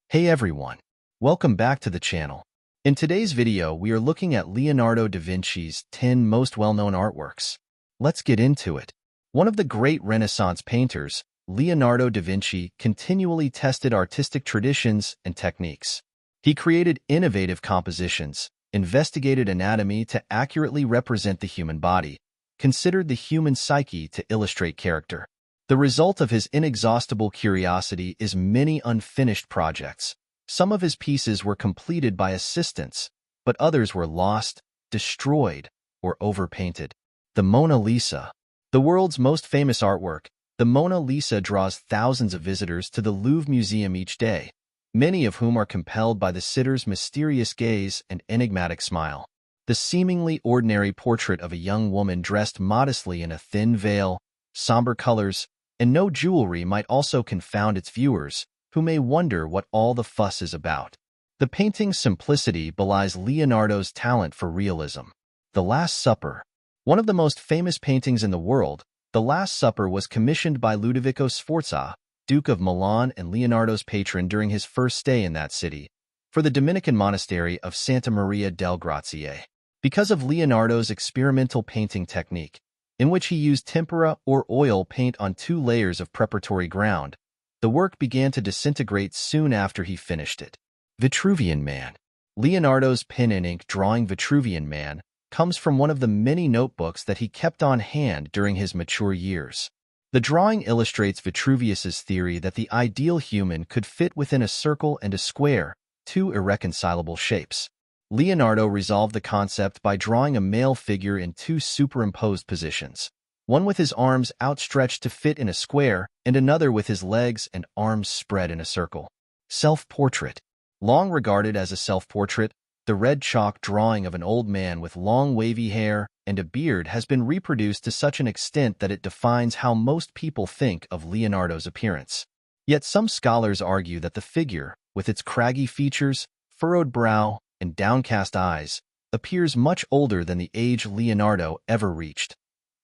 Hey everyone, welcome back to the channel. In today's video, we are looking at Leonardo da Vinci's 10 most well-known artworks. Let's get into it. One of the great Renaissance painters, Leonardo da Vinci continually tested artistic traditions and techniques. He created innovative compositions, investigated anatomy to accurately represent the human body, considered the human psyche to illustrate character. The result of his inexhaustible curiosity is many unfinished projects. Some of his pieces were completed by assistants, but others were lost, destroyed, or overpainted. The Mona Lisa. The world's most famous artwork, the Mona Lisa draws thousands of visitors to the Louvre Museum each day, many of whom are compelled by the sitter's mysterious gaze and enigmatic smile. The seemingly ordinary portrait of a young woman dressed modestly in a thin veil, somber colors, and no jewelry might also confound its viewers, who may wonder what all the fuss is about. The painting's simplicity belies Leonardo's talent for realism. The Last Supper. One of the most famous paintings in the world, The Last Supper was commissioned by Ludovico Sforza, Duke of Milan and Leonardo's patron during his first stay in that city, for the Dominican monastery of Santa Maria del Grazie. Because of Leonardo's experimental painting technique, in which he used tempera or oil paint on 2 layers of preparatory ground, the work began to disintegrate soon after he finished it. Vitruvian Man. Leonardo's pen and ink drawing Vitruvian Man comes from one of the many notebooks that he kept on hand during his mature years. The drawing illustrates Vitruvius's theory that the ideal human could fit within a circle and a square, 2 irreconcilable shapes. Leonardo resolved the concept by drawing a male figure in 2 superimposed positions, one with his arms outstretched to fit in a square and another with his legs and arms spread in a circle. Self-portrait. Long regarded as a self-portrait, the red chalk drawing of an old man with long wavy hair and a beard has been reproduced to such an extent that it defines how most people think of Leonardo's appearance. Yet some scholars argue that the figure, with its craggy features, furrowed brow, and downcast eyes, appears much older than the age Leonardo ever reached.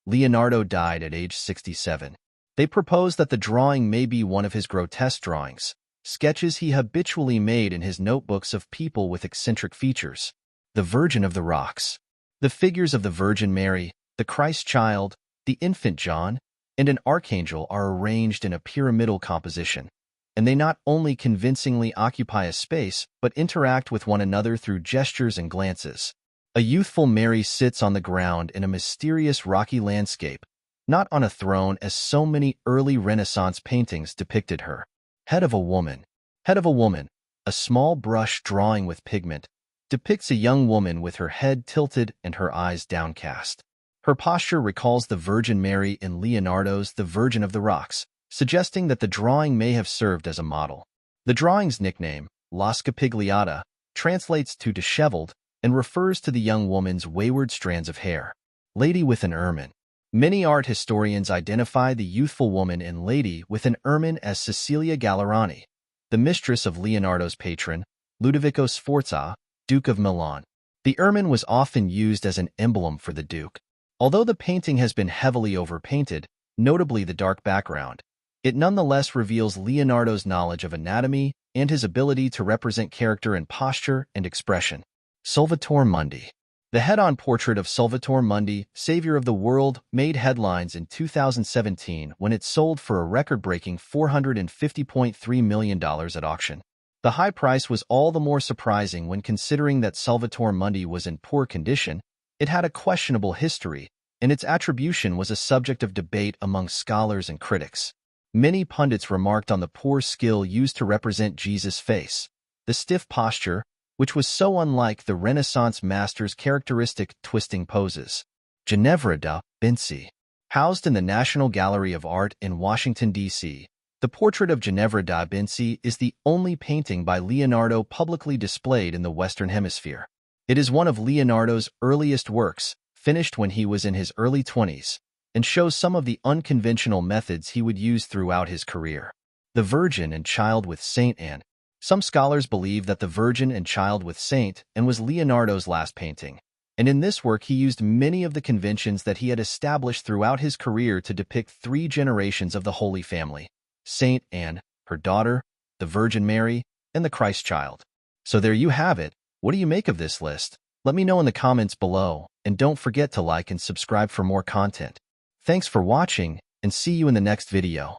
Leonardo died at age 67. They propose that the drawing may be one of his grotesque drawings, sketches he habitually made in his notebooks of people with eccentric features. The Virgin of the Rocks. The figures of the Virgin Mary, the Christ Child, the infant John, and an archangel are arranged in a pyramidal composition, and they not only convincingly occupy a space, but interact with one another through gestures and glances. A youthful Mary sits on the ground in a mysterious rocky landscape, not on a throne as so many early Renaissance paintings depicted her. Head of a Woman. Head of a Woman, a small brush drawing with pigment, depicts a young woman with her head tilted and her eyes downcast. Her posture recalls the Virgin Mary in Leonardo's The Virgin of the Rocks, suggesting that the drawing may have served as a model. The drawing's nickname, La Scapigliata, translates to disheveled and refers to the young woman's wayward strands of hair. Lady with an Ermine. Many art historians identify the youthful woman in Lady with an Ermine as Cecilia Gallerani, the mistress of Leonardo's patron, Ludovico Sforza, Duke of Milan. The ermine was often used as an emblem for the Duke. Although the painting has been heavily overpainted, notably the dark background, it nonetheless reveals Leonardo's knowledge of anatomy and his ability to represent character in posture and expression. Salvator Mundi. The head-on portrait of Salvator Mundi, savior of the world, made headlines in 2017 when it sold for a record-breaking $450.3 million at auction. The high price was all the more surprising when considering that Salvator Mundi was in poor condition, it had a questionable history, and its attribution was a subject of debate among scholars and critics. Many pundits remarked on the poor skill used to represent Jesus' face, the stiff posture, which was so unlike the Renaissance master's characteristic twisting poses. Ginevra da Vinci. Housed in the National Gallery of Art in Washington, D.C., the portrait of Ginevra da Vinci is the only painting by Leonardo publicly displayed in the Western Hemisphere. It is one of Leonardo's earliest works, finished when he was in his early 20s, and shows some of the unconventional methods he would use throughout his career. The Virgin and Child with Saint Anne. Some scholars believe that The Virgin and Child with Saint Anne was Leonardo's last painting, and in this work he used many of the conventions that he had established throughout his career to depict 3 generations of the Holy Family: Saint Anne, her daughter, the Virgin Mary, and the Christ child. So there you have it. What do you make of this list? Let me know in the comments below, and don't forget to like and subscribe for more content. Thanks for watching, and see you in the next video.